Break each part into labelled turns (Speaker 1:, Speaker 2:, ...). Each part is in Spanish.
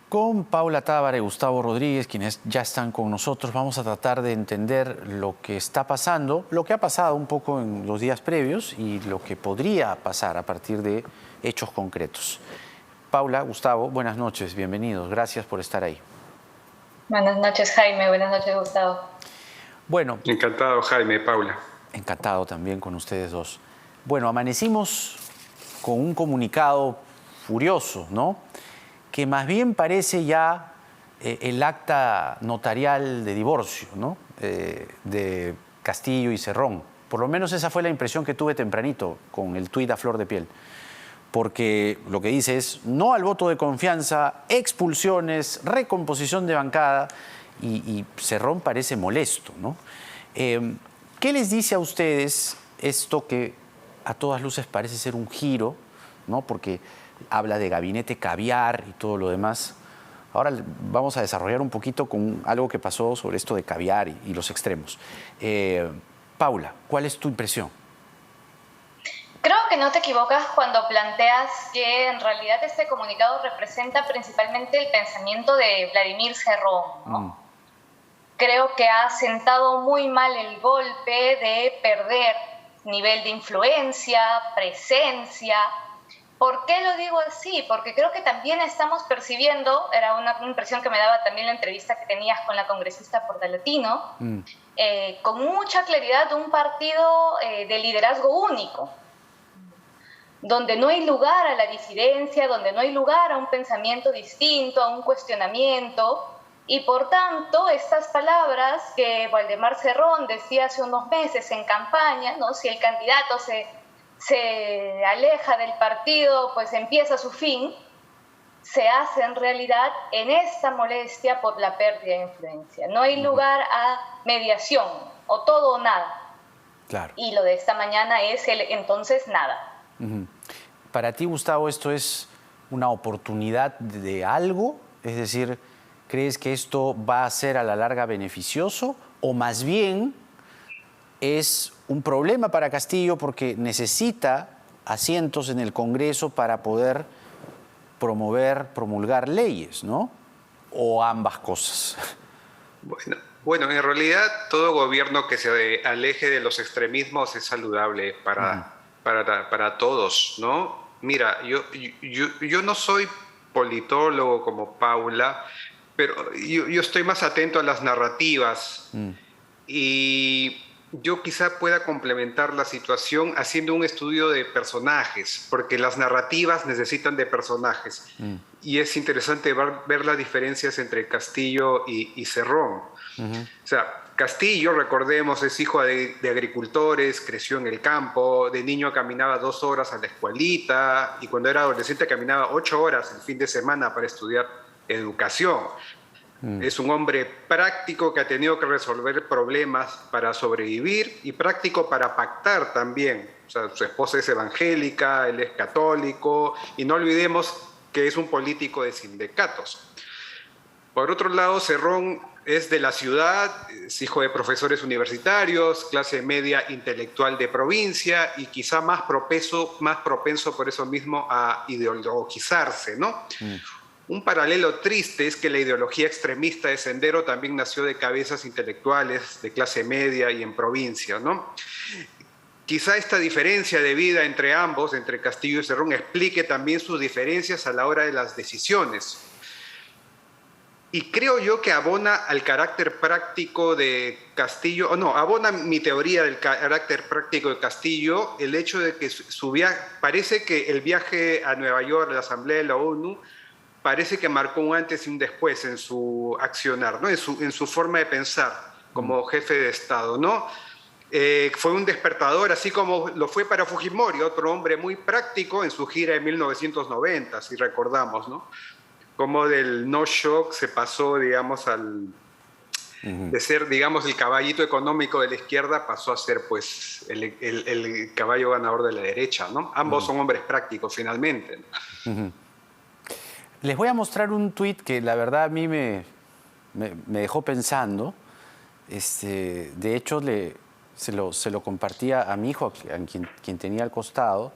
Speaker 1: Con Paula Tábara y Gustavo Rodríguez, quienes ya están con nosotros, vamos a tratar de entender lo que está pasando, lo que ha pasado un poco en los días previos y lo que podría pasar a partir de hechos concretos. Paula, Gustavo, buenas noches, bienvenidos, gracias por estar ahí.
Speaker 2: Buenas noches, Jaime, buenas noches, Gustavo.
Speaker 1: Bueno,
Speaker 3: encantado, Jaime, Paula.
Speaker 1: Encantado también con ustedes dos. Bueno, amanecimos con un comunicado furioso, ¿no? Que más bien parece ya el acta notarial de divorcio, ¿no? De Castillo y Cerrón. Por lo menos esa fue la impresión que tuve tempranito con el tuit a flor de piel. Porque lo que dice es no al voto de confianza, expulsiones, recomposición de bancada y Cerrón parece molesto, ¿no? ¿Qué les dice a ustedes esto que a todas luces parece ser un giro, ¿no? Porque habla de gabinete caviar y todo lo demás. Ahora vamos a desarrollar un poquito con algo que pasó sobre esto de caviar y los extremos. Paula, ¿cuál es tu impresión?
Speaker 2: Creo que no te equivocas cuando planteas que en realidad este comunicado representa principalmente el pensamiento de Vladimir Cerrón, ¿no? Creo que ha sentado muy mal el golpe de perder nivel de influencia, presencia. ¿Por qué lo digo así? Porque creo que también estamos percibiendo, era una impresión que me daba también la entrevista que tenías con la congresista Portalatino, con mucha claridad un partido de liderazgo único, donde no hay lugar a la disidencia, donde no hay lugar a un pensamiento distinto, a un cuestionamiento. Y por tanto, estas palabras que Waldemar Cerrón decía hace unos meses en campaña, ¿no? Si el candidato se aleja del partido, pues empieza su fin, se hace en realidad en esta molestia por la pérdida de influencia. No hay lugar a mediación, o todo o nada.
Speaker 1: Claro.
Speaker 2: Y lo de esta mañana es el entonces nada.
Speaker 1: Para ti, Gustavo, ¿esto es una oportunidad de algo? Es decir, ¿crees que esto va a ser a la larga beneficioso o más bien es un problema para Castillo porque necesita asientos en el Congreso para poder promulgar leyes, ¿no? ¿O ambas cosas?
Speaker 3: Bueno, en realidad todo gobierno que se aleje de los extremismos es saludable para todos, ¿no? Mira, yo no soy politólogo como Paula, pero yo estoy más atento a las narrativas y yo quizá pueda complementar la situación haciendo un estudio de personajes, porque las narrativas necesitan de personajes. Y es interesante ver las diferencias entre Castillo y Cerrón. O sea, Castillo, recordemos, es hijo de agricultores, creció en el campo, de niño caminaba 2 horas a la escuelita y cuando era adolescente caminaba 8 horas el fin de semana para estudiar educación. Es un hombre práctico que ha tenido que resolver problemas para sobrevivir y práctico para pactar también. O sea, su esposa es evangélica, él es católico y no olvidemos que es un político de sindicatos. Por otro lado, Cerrón es de la ciudad, es hijo de profesores universitarios, clase media intelectual de provincia y quizá más propenso por eso mismo a ideologizarse, ¿no? Un paralelo triste es que la ideología extremista de Sendero también nació de cabezas intelectuales de clase media y en provincia, ¿no? Quizá esta diferencia de vida entre ambos, entre Castillo y Cerrón, explique también sus diferencias a la hora de las decisiones. Y creo yo que abona al carácter práctico de Castillo, abona mi teoría del carácter práctico de Castillo, el hecho de que su viaje, parece que el viaje a Nueva York, a la Asamblea de la ONU, parece que marcó un antes y un después en su accionar, ¿no? en su forma de pensar como jefe de Estado, ¿no? Fue un despertador, así como lo fue para Fujimori, otro hombre muy práctico en su gira de 1990, si recordamos, ¿no? Como del no shock se pasó, digamos, de ser, digamos, el caballito económico de la izquierda, pasó a ser, pues, el caballo ganador de la derecha, ¿no? Ambos son hombres prácticos, finalmente.
Speaker 1: Les voy a mostrar un tuit que la verdad a mí me dejó pensando. De hecho, se lo compartía a mi hijo, a quien tenía al costado,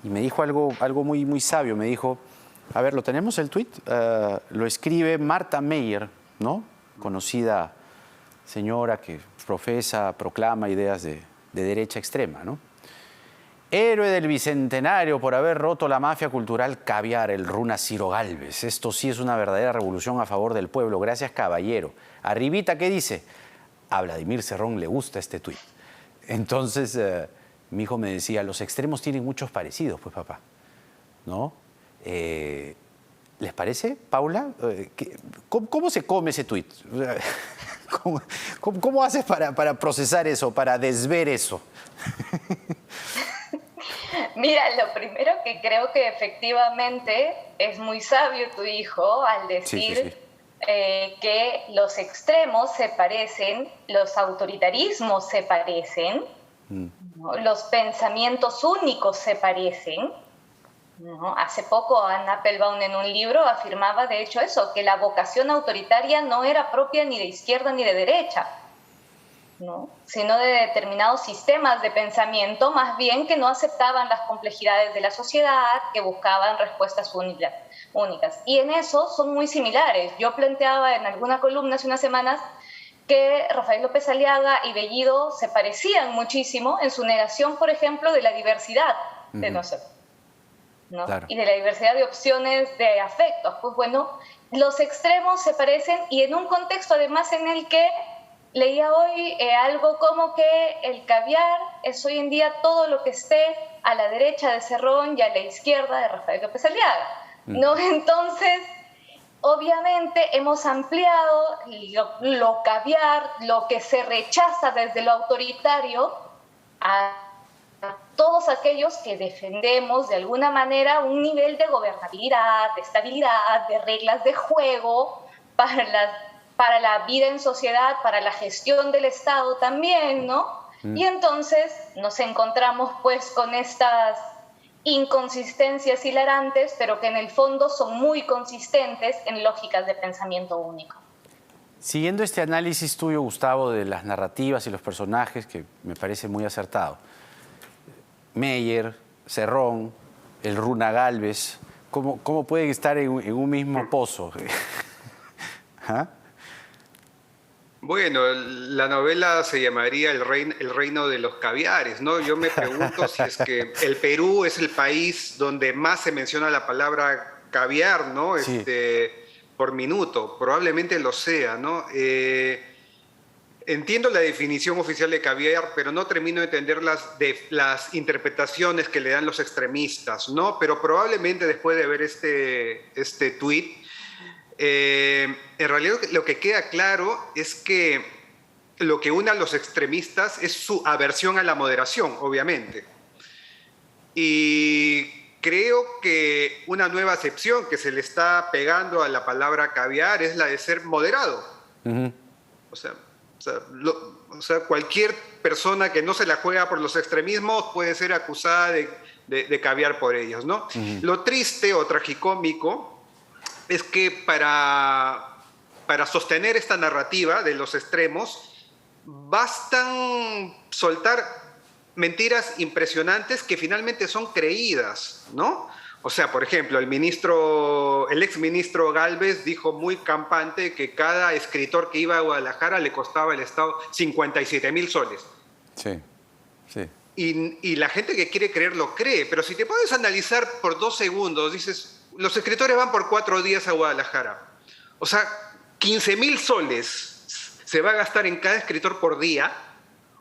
Speaker 1: y me dijo algo muy, muy sabio. Me dijo, A ver, ¿lo tenemos el tuit? Lo escribe Marta Meyer, ¿no? Conocida señora que proclama ideas de derecha extrema, ¿no? Héroe del Bicentenario por haber roto la mafia cultural caviar, el runa Ciro Gálvez. Esto sí es una verdadera revolución a favor del pueblo. Gracias, caballero. Arribita, ¿qué dice? A Vladimir Cerrón le gusta este tuit. Entonces, mi hijo me decía, los extremos tienen muchos parecidos, pues, papá, ¿no? ¿Les parece, Paula? ¿Cómo se come ese tuit? ¿Cómo haces para procesar eso, para desver eso?
Speaker 2: Mira, lo primero que creo que efectivamente es muy sabio tu hijo al decir que los extremos se parecen, los autoritarismos se parecen, ¿no? Los pensamientos únicos se parecen, ¿no? Hace poco Anna Applebaum en un libro afirmaba de hecho eso, que la vocación autoritaria no era propia ni de izquierda ni de derecha, ¿no? Sino de determinados sistemas de pensamiento, más bien que no aceptaban las complejidades de la sociedad, que buscaban respuestas únicas. Y en eso son muy similares. Yo planteaba en alguna columna hace unas semanas que Rafael López Aliaga y Bellido se parecían muchísimo en su negación, por ejemplo, de la diversidad de nosotros, ¿no? Claro. Y de la diversidad de opciones de afectos. Pues bueno, los extremos se parecen y en un contexto además en el que leía hoy algo como que el caviar es hoy en día todo lo que esté a la derecha de Cerrón y a la izquierda de Rafael López Aliaga, ¿no? Entonces, obviamente hemos ampliado lo caviar, lo que se rechaza desde lo autoritario, a todos aquellos que defendemos de alguna manera un nivel de gobernabilidad, de estabilidad, de reglas de juego para la vida en sociedad, para la gestión del Estado también, ¿no? Y entonces nos encontramos pues con estas inconsistencias hilarantes, pero que en el fondo son muy consistentes en lógicas de pensamiento único.
Speaker 1: Siguiendo este análisis tuyo, Gustavo, de las narrativas y los personajes, que me parece muy acertado, Meyer, Cerrón, el runa Gálvez, ¿cómo pueden estar en un mismo pozo? ¿Ah?
Speaker 3: Bueno, la novela se llamaría El reino de los caviares, ¿no? Yo me pregunto si es que el Perú es el país donde más se menciona la palabra caviar, ¿no? Sí. Por minuto, probablemente lo sea, ¿no? Entiendo la definición oficial de caviar, pero no termino de entender las interpretaciones que le dan los extremistas, ¿no? Pero probablemente después de ver este tuit, en realidad lo que queda claro es que lo que une a los extremistas es su aversión a la moderación, obviamente. Y creo que una nueva acepción que se le está pegando a la palabra caviar es la de ser moderado. O sea, cualquier persona que no se la juega por los extremismos puede ser acusada de caviar por ellos, ¿no? Lo triste o tragicómico es que para sostener esta narrativa de los extremos bastan soltar mentiras impresionantes que finalmente son creídas, ¿no? O sea, por ejemplo, el exministro Gálvez dijo muy campante que cada escritor que iba a Guadalajara le costaba al Estado 57,000 soles.
Speaker 1: Sí, sí.
Speaker 3: Y la gente que quiere creer lo cree, pero si te puedes analizar por 2 segundos, dices, los escritores van por 4 días a Guadalajara. O sea, 15,000 soles se va a gastar en cada escritor por día.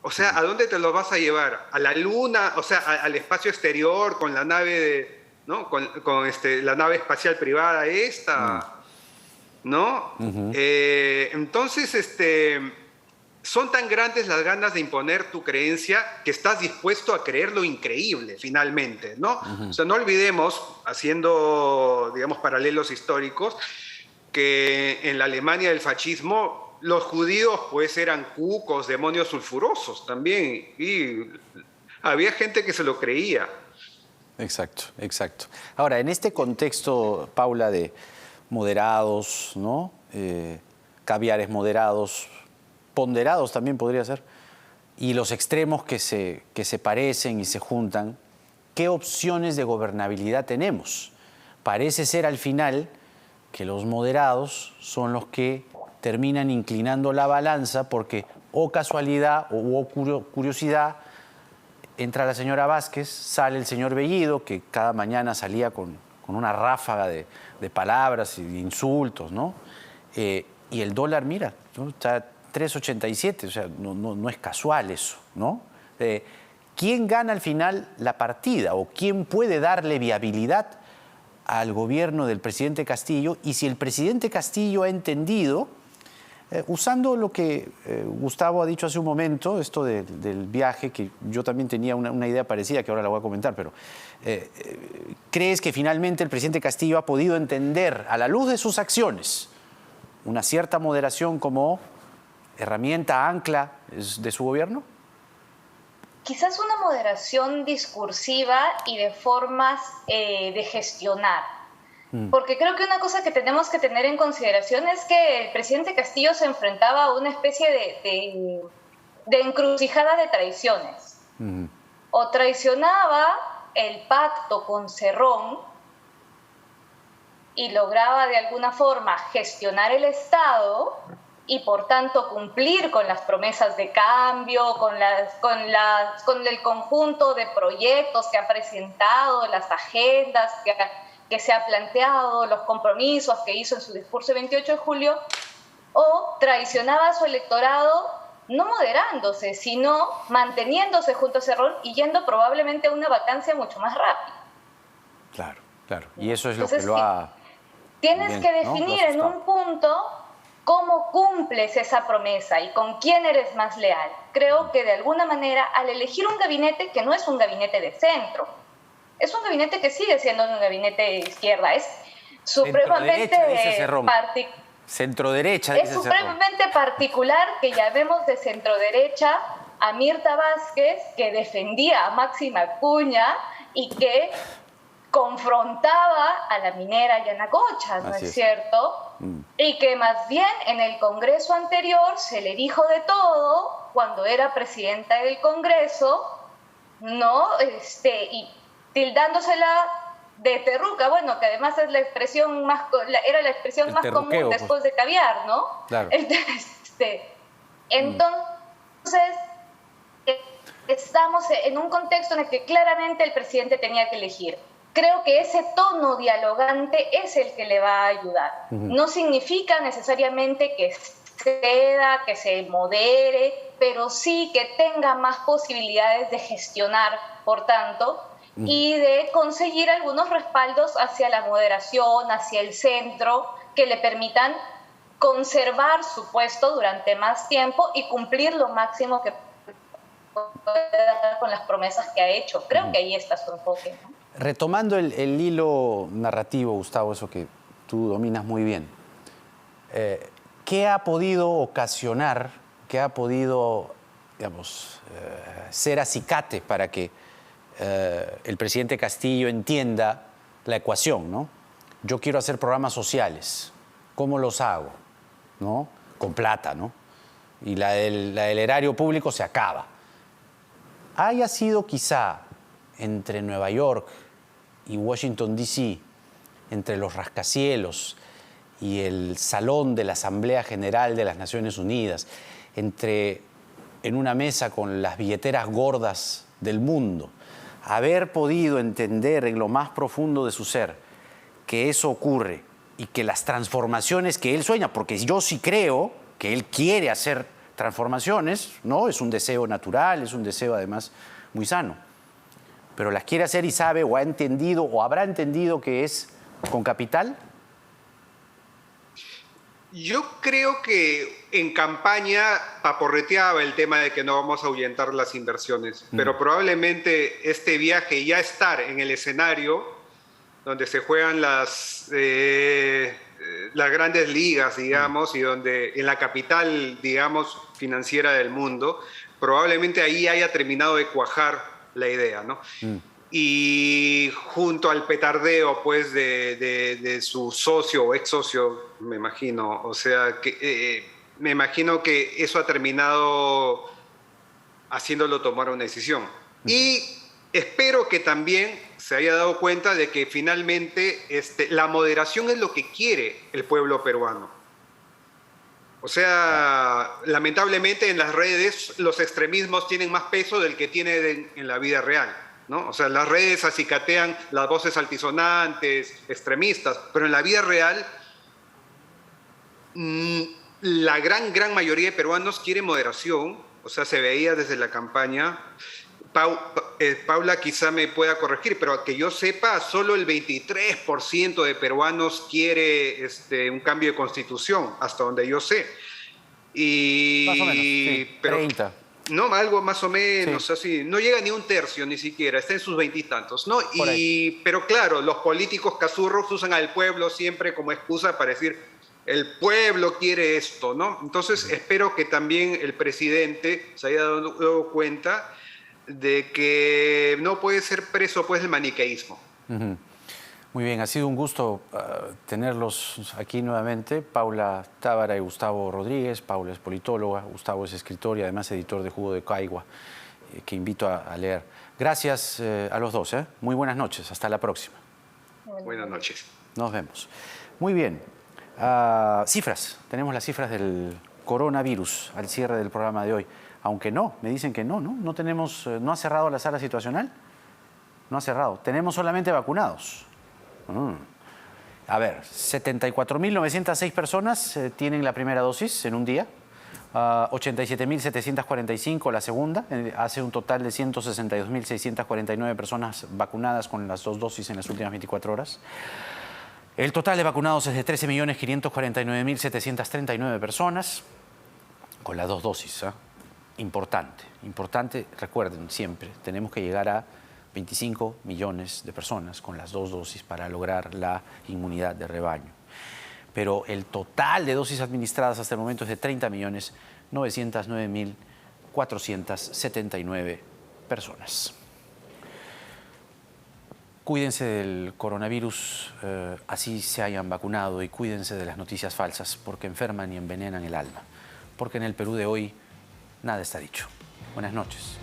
Speaker 3: O sea, ¿a dónde te los vas a llevar? ¿A la luna? O sea, al espacio exterior con la nave, ¿no? Con la nave espacial privada esta, ¿no? Entonces, son tan grandes las ganas de imponer tu creencia que estás dispuesto a creer lo increíble, finalmente, ¿no? O sea, no olvidemos, haciendo, digamos, paralelos históricos, que en la Alemania del fascismo los judíos, pues, eran cucos, demonios sulfurosos también, y había gente que se lo creía.
Speaker 1: Exacto, exacto. Ahora, en este contexto, Paula, de moderados, ¿no? Caviares moderados, ponderados también podría ser, y los extremos que se parecen y se juntan, ¿qué opciones de gobernabilidad tenemos? parece ser al final que los moderados son los que terminan inclinando la balanza porque o casualidad o curiosidad entra la señora Vázquez, sale el señor Bellido, que cada mañana salía con una ráfaga de palabras y de insultos, ¿no? Y el dólar, mira, ¿no? Está 3,87, o sea, no es casual eso, ¿no? ¿Quién gana al final la partida o quién puede darle viabilidad al gobierno del presidente Castillo? Y si el presidente Castillo ha entendido, usando lo que Gustavo ha dicho hace un momento, esto del viaje, que yo también tenía una idea parecida que ahora la voy a comentar, pero ¿crees que finalmente el presidente Castillo ha podido entender, a la luz de sus acciones, una cierta moderación como herramienta ancla de su gobierno?
Speaker 2: Quizás una moderación discursiva y de formas de gestionar. Porque creo que una cosa que tenemos que tener en consideración es que el presidente Castillo se enfrentaba a una especie de encrucijada de traiciones. O traicionaba el pacto con Cerrón y lograba de alguna forma gestionar el Estado y por tanto cumplir con las promesas de cambio, con el conjunto de proyectos que ha presentado, las agendas que se ha planteado, los compromisos que hizo en su discurso el 28 de julio, o traicionaba a su electorado no moderándose, sino manteniéndose junto a Cerrón y yendo probablemente a una vacancia mucho más rápida.
Speaker 1: Claro, claro. Y eso es entonces, lo que lo ha...
Speaker 2: Tienes que definir en un punto cómo cumples esa promesa y con quién eres más leal. Creo que de alguna manera, al elegir un gabinete que no es un gabinete de centro, es un gabinete que sigue siendo un gabinete de izquierda, es supremamente
Speaker 1: centro-derecha,
Speaker 2: es supremamente particular que llamemos de centro-derecha a Mirta Vázquez, que defendía a Máxima Acuña y que confrontaba a la minera Yanacocha, ¿no es cierto? Y que más bien en el Congreso anterior se le dijo de todo cuando era presidenta del Congreso, ¿no? Y tildándosela de terruca, bueno, que además es la expresión era la expresión más común después de caviar, ¿no?
Speaker 1: Claro.
Speaker 2: Entonces, estamos en un contexto en el que claramente el presidente tenía que elegir. Creo que ese tono dialogante es el que le va a ayudar. No significa necesariamente que ceda, que se modere, pero sí que tenga más posibilidades de gestionar, por tanto, y de conseguir algunos respaldos hacia la moderación, hacia el centro, que le permitan conservar su puesto durante más tiempo y cumplir lo máximo que pueda con las promesas que ha hecho. Creo que ahí está su enfoque, ¿no?
Speaker 1: Retomando el hilo narrativo, Gustavo, eso que tú dominas muy bien, ¿qué ha podido ocasionar, qué ha podido, digamos, ser acicate para que el presidente Castillo entienda la ecuación, ¿no? Yo quiero hacer programas sociales, ¿cómo los hago? ¿No? Con plata, ¿no? Y la del erario público se acaba. Haya sido quizá entre Nueva York y Washington, D.C., entre los rascacielos y el salón de la Asamblea General de las Naciones Unidas, en una mesa con las billeteras gordas del mundo, haber podido entender en lo más profundo de su ser que eso ocurre y que las transformaciones que él sueña, porque yo sí creo que él quiere hacer transformaciones, ¿no? Es un deseo natural, es un deseo además muy sano, pero las quiere hacer y sabe o ha entendido o habrá entendido que es con capital.
Speaker 3: Yo creo que en campaña paporreteaba el tema de que no vamos a ahuyentar las inversiones, pero probablemente este viaje, ya estar en el escenario donde se juegan las grandes ligas, digamos, y donde en la capital, digamos, financiera del mundo, probablemente ahí haya terminado de cuajar la idea, ¿no? Y junto al petardeo, pues, de su socio o ex socio, me imagino, o sea, que me imagino que eso ha terminado haciéndolo tomar una decisión. Y espero que también se haya dado cuenta de que finalmente la moderación es lo que quiere el pueblo peruano. O sea, lamentablemente en las redes los extremismos tienen más peso del que tiene en la vida real, ¿no? O sea, las redes acicatean las voces altisonantes, extremistas, pero en la vida real la gran mayoría de peruanos quiere moderación. O sea, se veía desde la campaña. Paula quizá me pueda corregir, pero que yo sepa, solo el 23% de peruanos quiere un cambio de constitución, hasta donde yo sé.
Speaker 1: Más o menos, sí,
Speaker 3: pero,
Speaker 1: 30.
Speaker 3: No, algo más o menos,
Speaker 1: Sí.
Speaker 3: así. No llega ni un tercio ni siquiera, está en sus 20 y tantos, ¿no?
Speaker 1: Por
Speaker 3: Pero claro, los políticos cazurros usan al pueblo siempre como excusa para decir, el pueblo quiere esto, ¿no? Entonces espero que también el presidente se haya dado cuenta de que no puede ser preso pues del maniqueísmo.
Speaker 1: Muy bien, ha sido un gusto tenerlos aquí nuevamente. Paula Tábara y Gustavo Rodríguez. Paula es politóloga, Gustavo es escritor y además editor de Jugo de Caigua, que invito a leer. Gracias a los dos. Muy buenas noches, hasta la próxima.
Speaker 3: Buenas noches.
Speaker 1: Nos vemos. Muy bien, cifras. Tenemos las cifras del coronavirus al cierre del programa de hoy. Aunque no, me dicen que no tenemos, no ha cerrado la sala situacional. No ha cerrado, tenemos solamente vacunados. A ver, 74.906 personas tienen la primera dosis en un día, 87.745 la segunda, hace un total de 162.649 personas vacunadas con las 2 dosis en las últimas 24 horas. El total de vacunados es de 13.549.739 personas con las 2 dosis. Importante, recuerden siempre, tenemos que llegar a 25 millones de personas con las 2 dosis para lograr la inmunidad de rebaño. Pero el total de dosis administradas hasta el momento es de 30.909.479 personas. Cuídense del coronavirus, así se hayan vacunado, y cuídense de las noticias falsas, porque enferman y envenenan el alma. Porque en el Perú de hoy nada está dicho. Buenas noches.